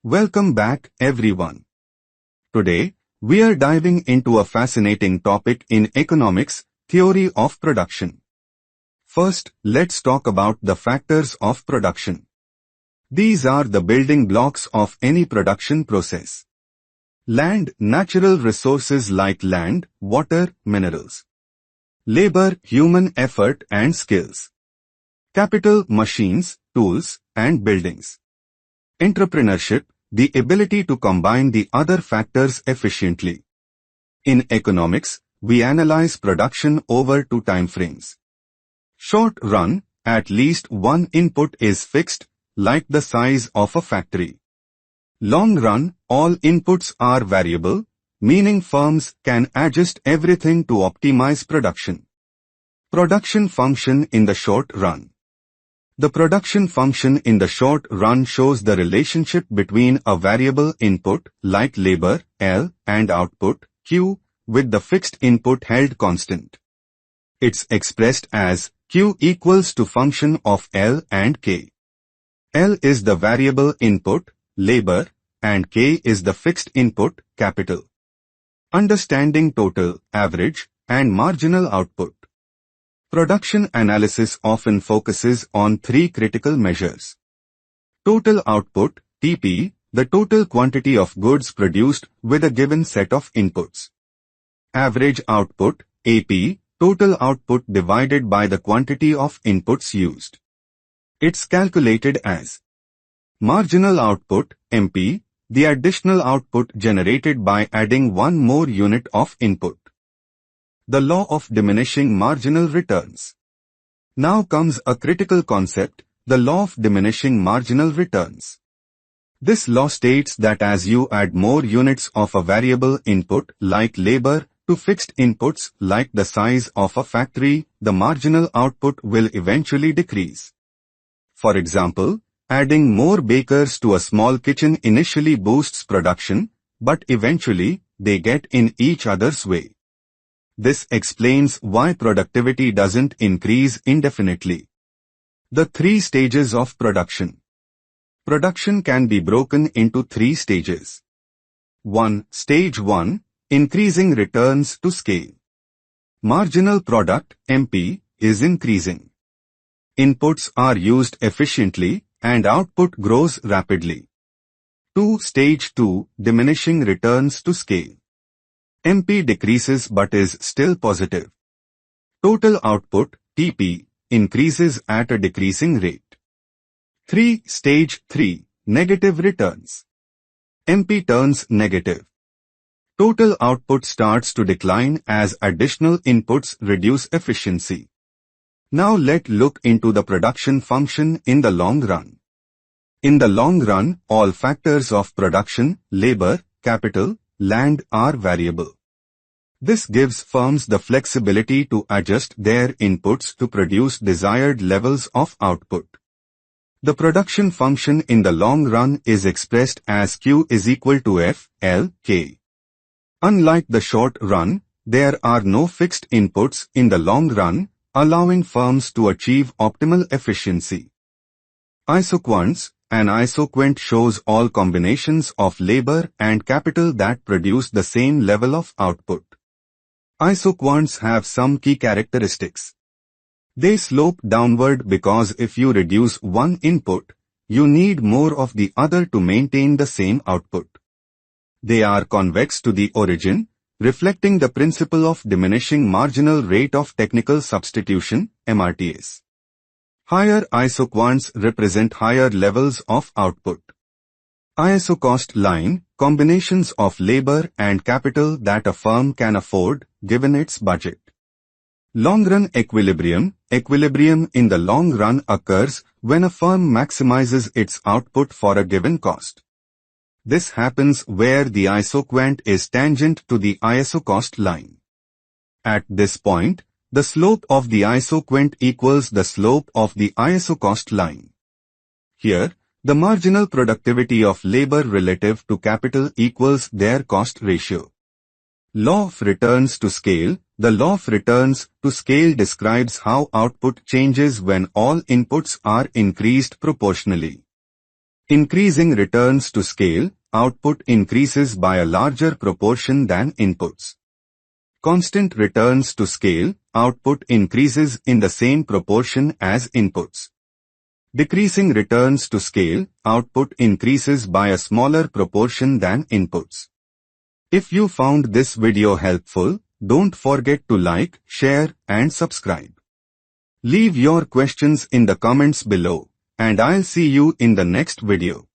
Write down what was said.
Welcome back, everyone. Today, we are diving into a fascinating topic in economics, theory of production. First, let's talk about the factors of production. These are the building blocks of any production process. Land, natural resources like land, water, minerals. Labor, human effort and skills. Capital, machines, tools, and buildings. Entrepreneurship, the ability to combine the other factors efficiently. In economics, we analyze production over two time frames. Short run, at least one input is fixed, like the size of a factory. Long run, all inputs are variable, meaning firms can adjust everything to optimize production. Production function in the short run. The production function in the short run shows the relationship between a variable input, like labor, L, and output, Q, with the fixed input held constant. It's expressed as Q equals to function of L and K. L is the variable input, labor, and K is the fixed input, capital. Understanding total, average, and marginal output. Production analysis often focuses on three critical measures. Total output, TP, the total quantity of goods produced with a given set of inputs. Average output, AP, total output divided by the quantity of inputs used. It's calculated as marginal output, MP, the additional output generated by adding one more unit of input. The law of diminishing marginal returns. Now comes a critical concept, the law of diminishing marginal returns. This law states that as you add more units of a variable input like labor to fixed inputs like the size of a factory, the marginal output will eventually decrease. For example, adding more bakers to a small kitchen initially boosts production, but eventually they get in each other's way. This explains why productivity doesn't increase indefinitely. The three stages of production. Production can be broken into three stages. 1. Stage 1. Increasing returns to scale. Marginal product, MP, is increasing. Inputs are used efficiently and output grows rapidly. 2. Stage 2. Diminishing returns to scale. MP decreases but is still positive. Total output, TP, increases at a decreasing rate. 3. Stage 3. Negative returns. MP turns negative. Total output starts to decline as additional inputs reduce efficiency. Now let's look into the production function in the long run. In the long run, all factors of production, labor, capital, land are variable. This gives firms the flexibility to adjust their inputs to produce desired levels of output. The production function in the long run is expressed as Q is equal to F, L, K. Unlike the short run, there are no fixed inputs in the long run, allowing firms to achieve optimal efficiency. Isoquants. An isoquant shows all combinations of labor and capital that produce the same level of output. Isoquants have some key characteristics. They slope downward because if you reduce one input, you need more of the other to maintain the same output. They are convex to the origin, reflecting the principle of diminishing marginal rate of technical substitution, MRTS. Higher isoquants represent higher levels of output. Isocost line, combinations of labor and capital that a firm can afford, given its budget. Long-run equilibrium. Equilibrium in the long run occurs when a firm maximizes its output for a given cost. This happens where the isoquant is tangent to the isocost line. At this point, the slope of the isoquant equals the slope of the isocost line. Here, the marginal productivity of labor relative to capital equals their cost ratio. Law of returns to scale. The law of returns to scale describes how output changes when all inputs are increased proportionally. Increasing returns to scale, output increases by a larger proportion than inputs. Constant returns to scale, output increases in the same proportion as inputs. Decreasing returns to scale, output increases by a smaller proportion than inputs. If you found this video helpful, don't forget to like, share, and subscribe. Leave your questions in the comments below, and I'll see you in the next video.